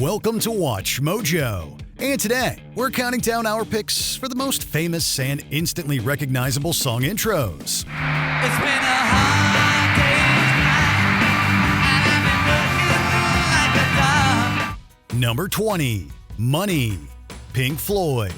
Welcome to Watch Mojo. And today, we're counting down our picks for the most famous and instantly recognizable song intros. It's been a hard day's night, and I've been working like a dog. Number 20, Money, Pink Floyd.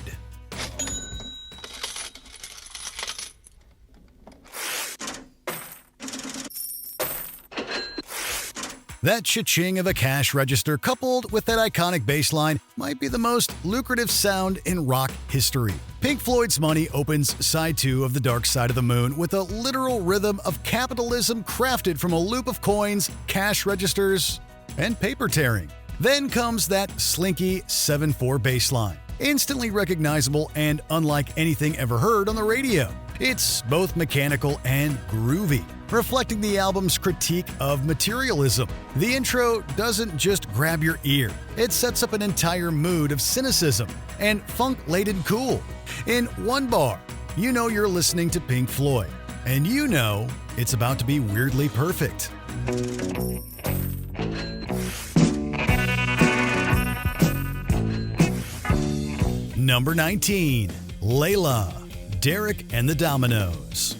That cha-ching of a cash register coupled with that iconic bass line might be the most lucrative sound in rock history. Pink Floyd's Money opens side 2 of The Dark Side of the Moon with a literal rhythm of capitalism crafted from a loop of coins, cash registers, and paper tearing. Then comes that slinky 7/4 bass line, instantly recognizable and unlike anything ever heard on the radio. It's both mechanical and groovy, reflecting the album's critique of materialism. The intro doesn't just grab your ear, it sets up an entire mood of cynicism and funk-laden cool. In one bar, you know you're listening to Pink Floyd, and you know it's about to be weirdly perfect. Number 19, Layla, Derek and the Dominoes.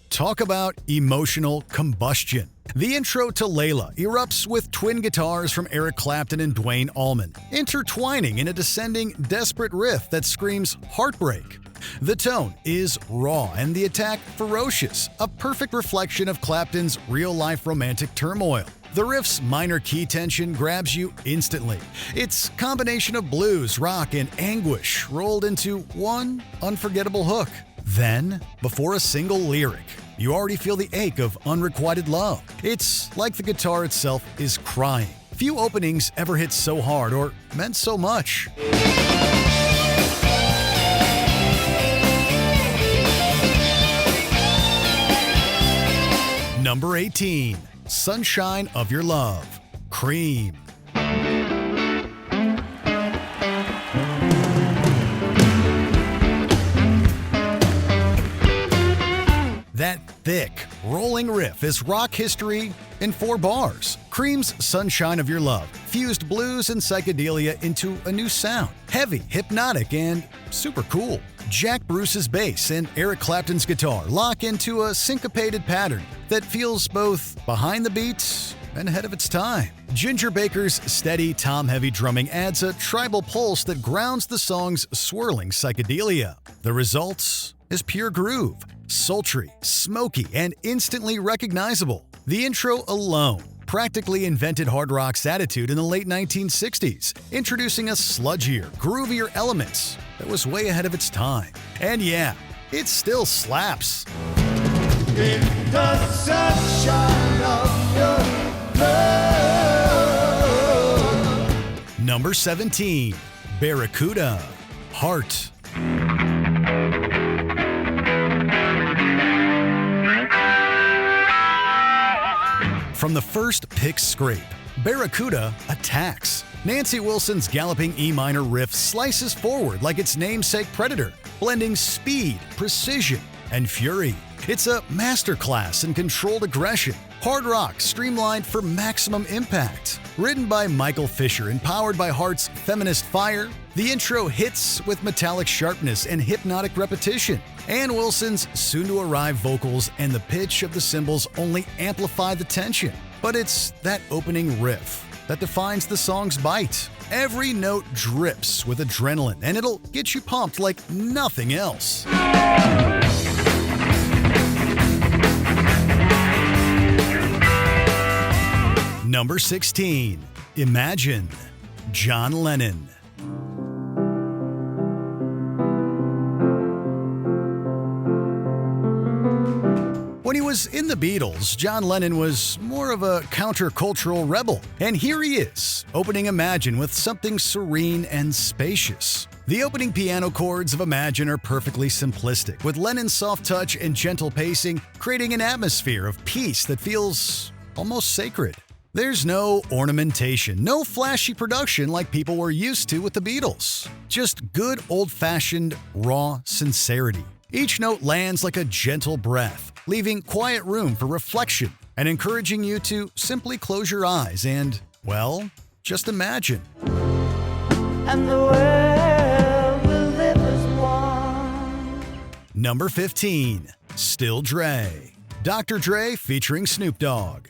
Talk about emotional combustion. The intro to Layla erupts with twin guitars from Eric Clapton and Duane Allman, intertwining in a descending, desperate riff that screams heartbreak. The tone is raw and the attack ferocious, a perfect reflection of Clapton's real-life romantic turmoil. The riff's minor key tension grabs you instantly. It's a combination of blues, rock, and anguish rolled into one unforgettable hook. Then, before a single lyric, you already feel the ache of unrequited love. It's like the guitar itself is crying. Few openings ever hit so hard or meant so much. Number 18, Sunshine of Your Love, Cream. That thick, rolling riff is rock history in 4 bars. Cream's Sunshine of Your Love fused blues and psychedelia into a new sound. Heavy, hypnotic, and super cool. Jack Bruce's bass and Eric Clapton's guitar lock into a syncopated pattern that feels both behind the beat and ahead of its time. Ginger Baker's steady, tom-heavy drumming adds a tribal pulse that grounds the song's swirling psychedelia. The result is pure groove, sultry, smoky, and instantly recognizable. The intro alone practically invented hard rock's attitude in the late 1960s, introducing a sludgier, groovier element that was way ahead of its time. And yeah, it still slaps. In the sunshine of your love. Number 17, Barracuda, Heart. From the first pick scrape, Barracuda attacks. Nancy Wilson's galloping E minor riff slices forward like its namesake Predator, blending speed, precision, and fury. It's a masterclass in controlled aggression. Hard rock streamlined for maximum impact. Written by Michael Fisher and powered by Heart's feminist fire, the intro hits with metallic sharpness and hypnotic repetition. Ann Wilson's soon-to-arrive vocals and the pitch of the cymbals only amplify the tension. But it's that opening riff that defines the song's bite. Every note drips with adrenaline, and it'll get you pumped like nothing else. Number 16, Imagine, John Lennon. When he was in the Beatles, John Lennon was more of a countercultural rebel. And here he is, opening Imagine with something serene and spacious. The opening piano chords of Imagine are perfectly simplistic, with Lennon's soft touch and gentle pacing creating an atmosphere of peace that feels almost sacred. There's no ornamentation, no flashy production like people were used to with the Beatles. Just good old-fashioned, raw sincerity. Each note lands like a gentle breath, leaving quiet room for reflection and encouraging you to simply close your eyes and, well, just imagine. And the world will live as one. Number 15. Still Dre. Dr. Dre featuring Snoop Dogg.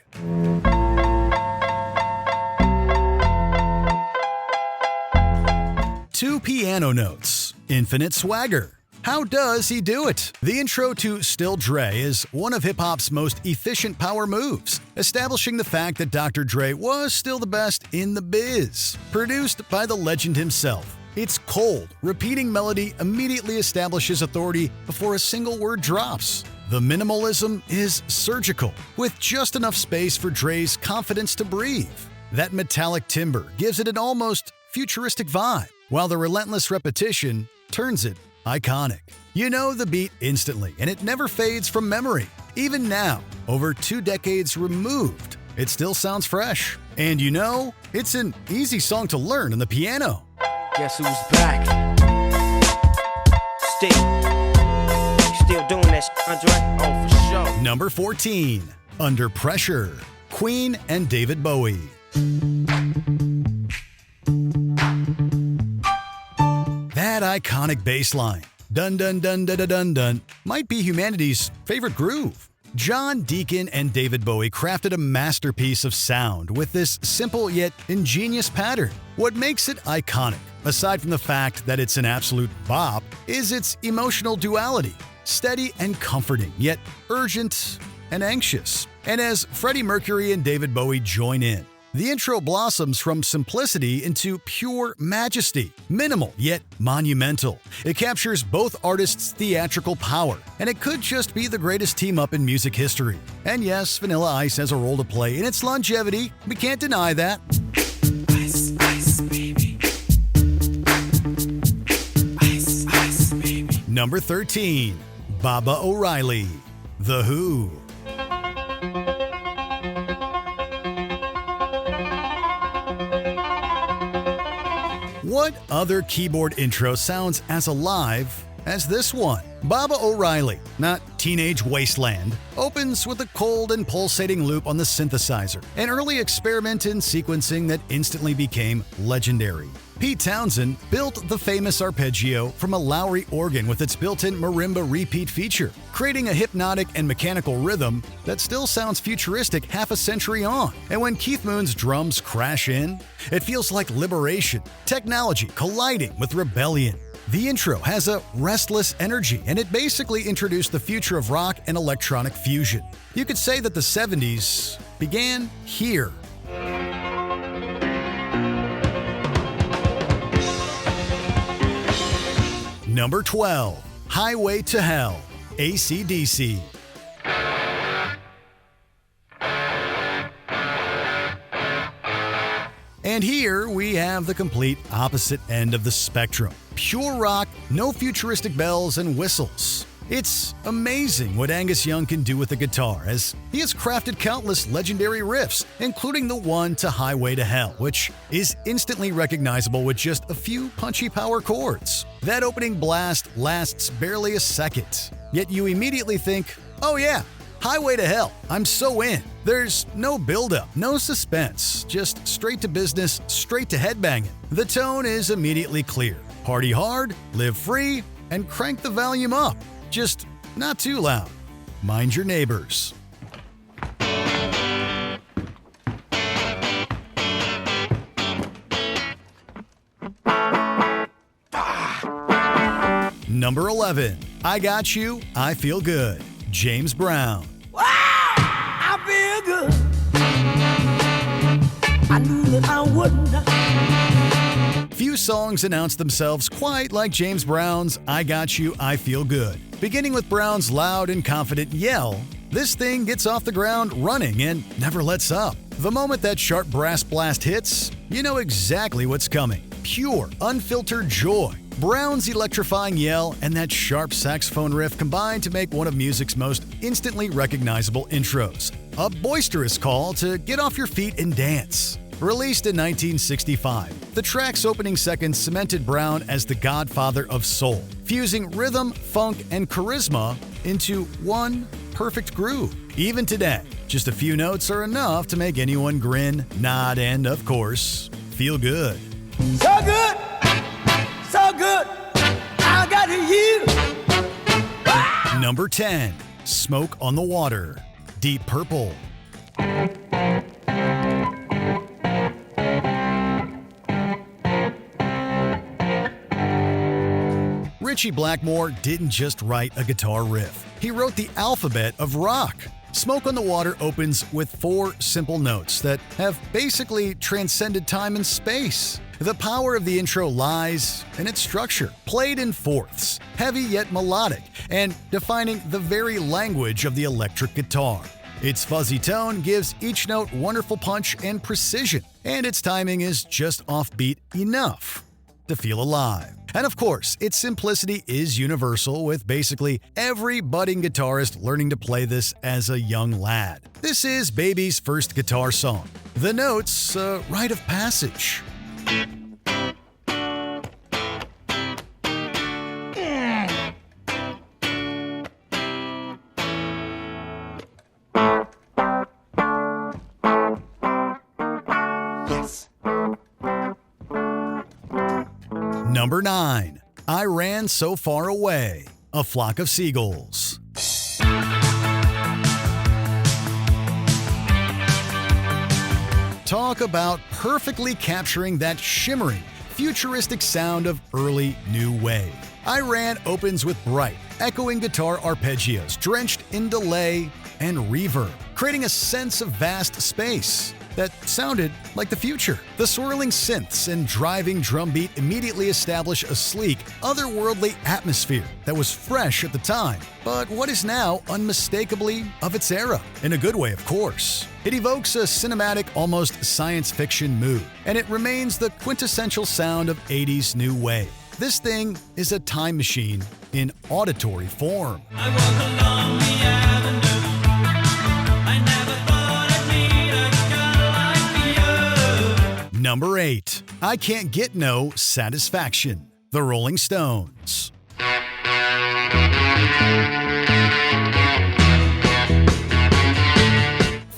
Two piano notes, infinite swagger. How does he do it? The intro to Still Dre is one of hip-hop's most efficient power moves, establishing the fact that Dr. Dre was still the best in the biz. Produced by the legend himself, its cold, repeating melody immediately establishes authority before a single word drops. The minimalism is surgical, with just enough space for Dre's confidence to breathe. That metallic timbre gives it an almost futuristic vibe, while the relentless repetition turns it iconic. You know the beat instantly, and it never fades from memory. Even now, over 2 decades removed, it still sounds fresh. And you know, it's an easy song to learn on the piano. Guess who's back? Still doing that shit, Andre? Oh, for sure. Number 14. Under Pressure. Queen and David Bowie. That iconic bass line, dun dun dun dun dun dun dun, might be humanity's favorite groove. John Deacon and David Bowie crafted a masterpiece of sound with this simple yet ingenious pattern. What makes it iconic, aside from the fact that it's an absolute bop, is its emotional duality. Steady and comforting, yet urgent and anxious. And as Freddie Mercury and David Bowie join in, the intro blossoms from simplicity into pure majesty, minimal yet monumental. It captures both artists' theatrical power, and it could just be the greatest team-up in music history. And yes, Vanilla Ice has a role to play in its longevity. We can't deny that. Ice, ice, baby. Ice, ice, baby. Number 13. Baba O'Reilly. The Who. What other keyboard intro sounds as alive as this one? Baba O'Reilly, not Teenage Wasteland, opens with a cold and pulsating loop on the synthesizer, an early experiment in sequencing that instantly became legendary. Pete Townsend built the famous arpeggio from a Lowry organ with its built-in marimba repeat feature, creating a hypnotic and mechanical rhythm that still sounds futuristic half a century on. And when Keith Moon's drums crash in, it feels like liberation, technology colliding with rebellion. The intro has a restless energy, and it basically introduced the future of rock and electronic fusion. You could say that the 70s began here. Number 12. Highway to Hell. AC/DC. And here we have the complete opposite end of the spectrum. Pure rock, no futuristic bells and whistles. It's amazing what Angus Young can do with the guitar, as he has crafted countless legendary riffs, including the one to Highway to Hell, which is instantly recognizable with just a few punchy power chords. That opening blast lasts barely a second, yet you immediately think, oh yeah, Highway to Hell, I'm so in. There's no build-up, no suspense, just straight to business, straight to headbanging. The tone is immediately clear. Party hard, live free, and crank the volume up. Just not too loud. Mind your neighbors. Number 11. I Got You, I Feel Good. James Brown. Wow, I feel good. I knew that I wouldn't. Few songs announce themselves quite like James Brown's I Got You, I Feel Good. Beginning with Brown's loud and confident yell, this thing gets off the ground running and never lets up. The moment that sharp brass blast hits, you know exactly what's coming. Pure, unfiltered joy. Brown's electrifying yell and that sharp saxophone riff combine to make one of music's most instantly recognizable intros. A boisterous call to get off your feet and dance. Released in 1965, the track's opening seconds cemented Brown as the godfather of soul, fusing rhythm, funk, and charisma into one perfect groove. Even today, just a few notes are enough to make anyone grin, nod, and, of course, feel good. So good, so good, I got you. Number 10. Smoke on the Water, Deep Purple. Ritchie Blackmore didn't just write a guitar riff. He wrote the alphabet of rock. Smoke on the Water opens with 4 simple notes that have basically transcended time and space. The power of the intro lies in its structure, played in fourths, heavy yet melodic, and defining the very language of the electric guitar. Its fuzzy tone gives each note wonderful punch and precision, and its timing is just offbeat enough to feel alive. And of course, its simplicity is universal, with basically every budding guitarist learning to play this as a young lad. This is Baby's first guitar song. The notes, a rite of passage. Number 9. I Ran So Far Away, A Flock of Seagulls. Talk about perfectly capturing that shimmering, futuristic sound of early new wave. I Ran opens with bright, echoing guitar arpeggios drenched in delay and reverb, creating a sense of vast space that sounded like the future. The swirling synths and driving drum beat immediately establish a sleek, otherworldly atmosphere that was fresh at the time, but what is now unmistakably of its era. In a good way, of course. It evokes a cinematic, almost science fiction mood, and it remains the quintessential sound of 80s new wave. This thing is a time machine in auditory form. I walk along the avenue. I never thought I'd meet a girl like you. Number 8. I Can't Get No Satisfaction, The Rolling Stones.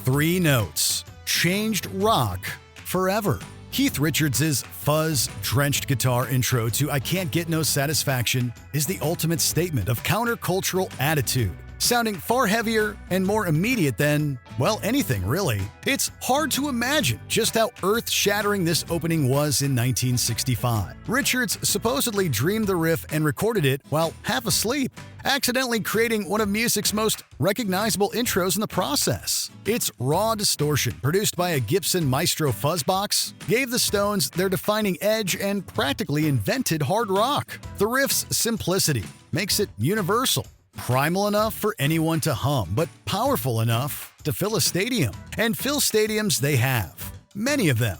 Three notes changed rock forever. Keith Richards' fuzz-drenched guitar intro to I Can't Get No Satisfaction is the ultimate statement of countercultural attitude, sounding far heavier and more immediate than, well, anything really. It's hard to imagine just how earth-shattering this opening was in 1965. Richards supposedly dreamed the riff and recorded it while half asleep, accidentally creating one of music's most recognizable intros in the process. Its raw distortion, produced by a Gibson Maestro fuzzbox, gave the Stones their defining edge and practically invented hard rock. The riff's simplicity makes it universal, primal enough for anyone to hum, but powerful enough to fill a stadium. And fill stadiums they have. Many of them.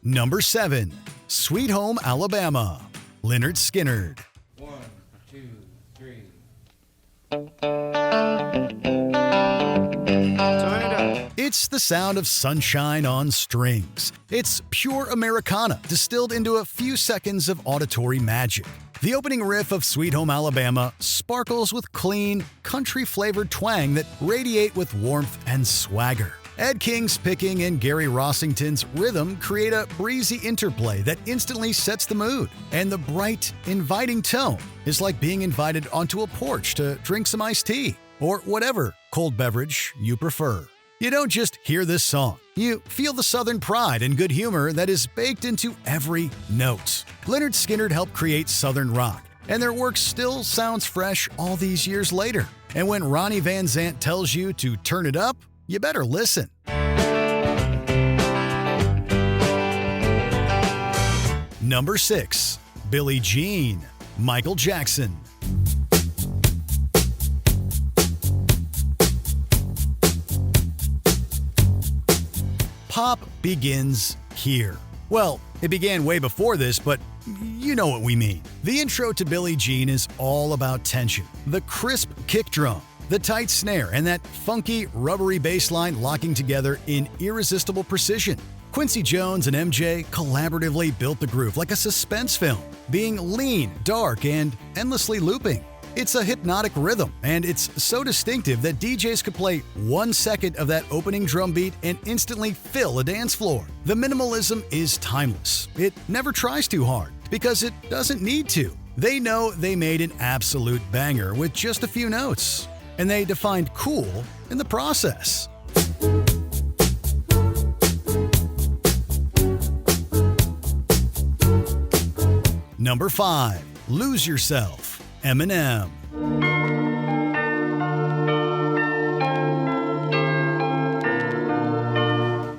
Number 7. Sweet Home Alabama, Lynyrd Skynyrd. 1, 2, 3. Turn it up. It's the sound of sunshine on strings. It's pure Americana, distilled into a few seconds of auditory magic. The opening riff of Sweet Home Alabama sparkles with clean, country-flavored twang that radiate with warmth and swagger. Ed King's picking and Gary Rossington's rhythm create a breezy interplay that instantly sets the mood. And the bright, inviting tone is like being invited onto a porch to drink some iced tea, or whatever cold beverage you prefer. You don't just hear this song. You feel the Southern pride and good humor that is baked into every note. Lynyrd Skynyrd helped create Southern rock, and their work still sounds fresh all these years later. And when Ronnie Van Zant tells you to turn it up, you better listen. Number 6. Billie Jean, Michael Jackson. Pop begins here. Well, it began way before this, but you know what we mean. The intro to Billie Jean is all about tension. The crisp kick drum, the tight snare and that funky, rubbery bass line locking together in irresistible precision. Quincy Jones and MJ collaboratively built the groove like a suspense film, being lean, dark, and endlessly looping. It's a hypnotic rhythm, and it's so distinctive that DJs could play 1 second of that opening drum beat and instantly fill a dance floor. The minimalism is timeless. It never tries too hard, because it doesn't need to. They know they made an absolute banger with just a few notes, and they defined cool in the process. Number 5. Lose Yourself. Eminem.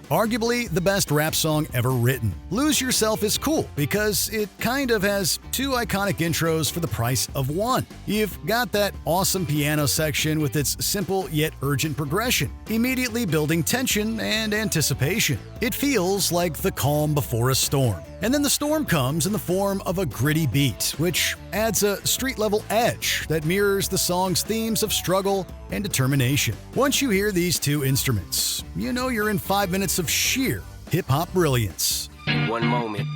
Arguably the best rap song ever written. Lose Yourself is cool because it kind of has 2 iconic intros for the price of 1. You've got that awesome piano section with its simple yet urgent progression, immediately building tension and anticipation. It feels like the calm before a storm. And then the storm comes in the form of a gritty beat, which adds a street-level edge that mirrors the song's themes of struggle and determination. Once you hear these 2 instruments, you know you're in 5 minutes of sheer hip-hop brilliance. One moment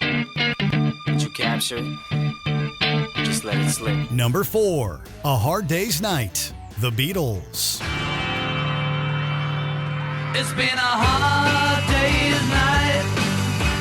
that you capture, just let it slip. Number 4. A Hard Day's Night. The Beatles. It's been a hard day's night,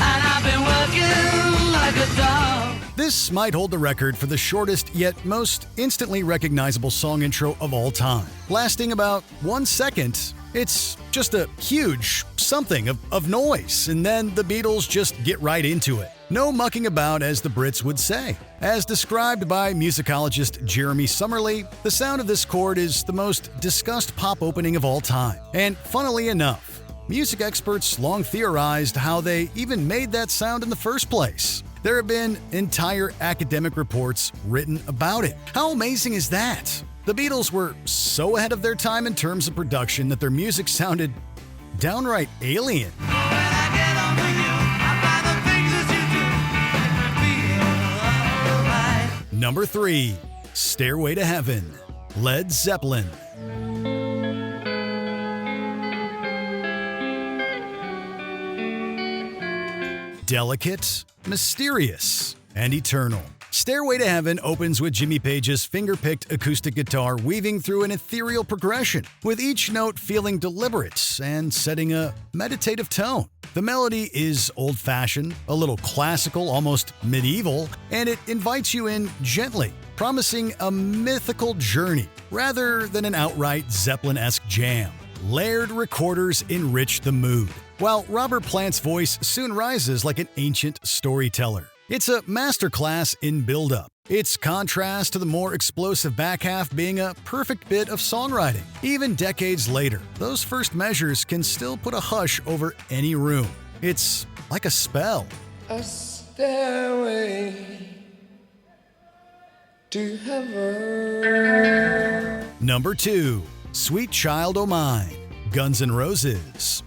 and I've been working like a dog. This might hold the record for the shortest yet most instantly recognizable song intro of all time. Lasting about 1 second, it's just a huge something of noise, and then the Beatles just get right into it. No mucking about, as the Brits would say. As described by musicologist Jeremy Summerly, the sound of this chord is the most discussed pop opening of all time. And funnily enough, music experts long theorized how they even made that sound in the first place. There have been entire academic reports written about it. How amazing is that? The Beatles were so ahead of their time in terms of production that their music sounded downright alien. When I get on with you, I find the things that you do make me feel alright. Number 3. Stairway to Heaven. Led Zeppelin. Delicate, mysterious, and eternal. Stairway to Heaven opens with Jimmy Page's finger-picked acoustic guitar weaving through an ethereal progression, with each note feeling deliberate and setting a meditative tone. The melody is old-fashioned, a little classical, almost medieval, and it invites you in gently, promising a mythical journey rather than an outright Zeppelin-esque jam. Layered recorders enrich the mood, while Robert Plant's voice soon rises like an ancient storyteller. It's a masterclass in build-up. Its contrast to the more explosive back half being a perfect bit of songwriting. Even decades later, those first measures can still put a hush over any room. It's like a spell. A stairway to heaven. Number 2. Sweet Child O' Mine. Guns N' Roses.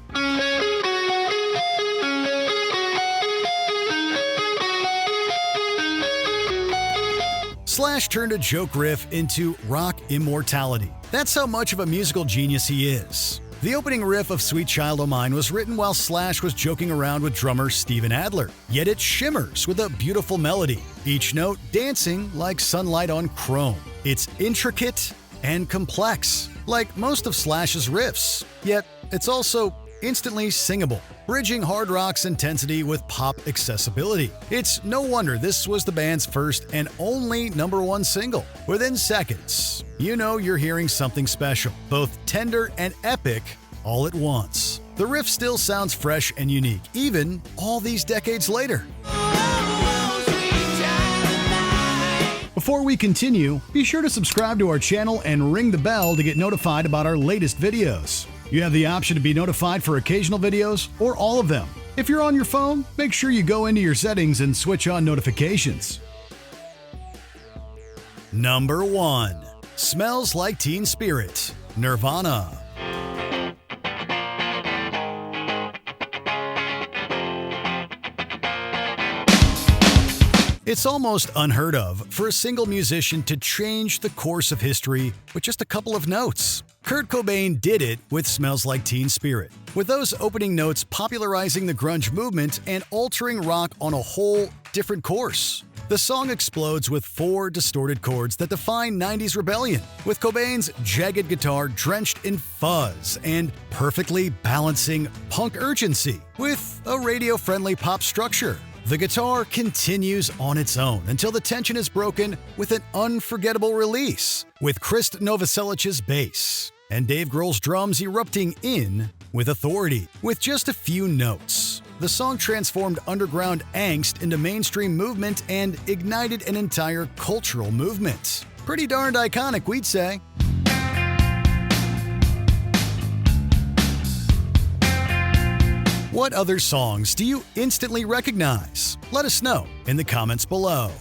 Slash turned a joke riff into rock immortality. That's how much of a musical genius he is. The opening riff of Sweet Child O' Mine was written while Slash was joking around with drummer Steven Adler, yet it shimmers with a beautiful melody, each note dancing like sunlight on chrome. It's intricate and complex, like most of Slash's riffs, yet it's also instantly singable, bridging hard rock's intensity with pop accessibility. It's no wonder this was the band's first and only #1 single. Within seconds, you know you're hearing something special, both tender and epic all at once. The riff still sounds fresh and unique, even all these decades later. Before we continue, be sure to subscribe to our channel and ring the bell to get notified about our latest videos. You have the option to be notified for occasional videos or all of them. If you're on your phone, make sure you go into your settings and switch on notifications. Number 1. Smells Like Teen Spirit. Nirvana. It's almost unheard of for a single musician to change the course of history with just a couple of notes. Kurt Cobain did it with Smells Like Teen Spirit, with those opening notes popularizing the grunge movement and altering rock on a whole different course. The song explodes with 4 distorted chords that define 90s rebellion, with Cobain's jagged guitar drenched in fuzz and perfectly balancing punk urgency with a radio-friendly pop structure. The guitar continues on its own until the tension is broken with an unforgettable release, with Chris Novoselic's bass and Dave Grohl's drums erupting in with authority. With just a few notes, the song transformed underground angst into mainstream movement and ignited an entire cultural movement. Pretty darned iconic, we'd say. What other songs do you instantly recognize? Let us know in the comments below.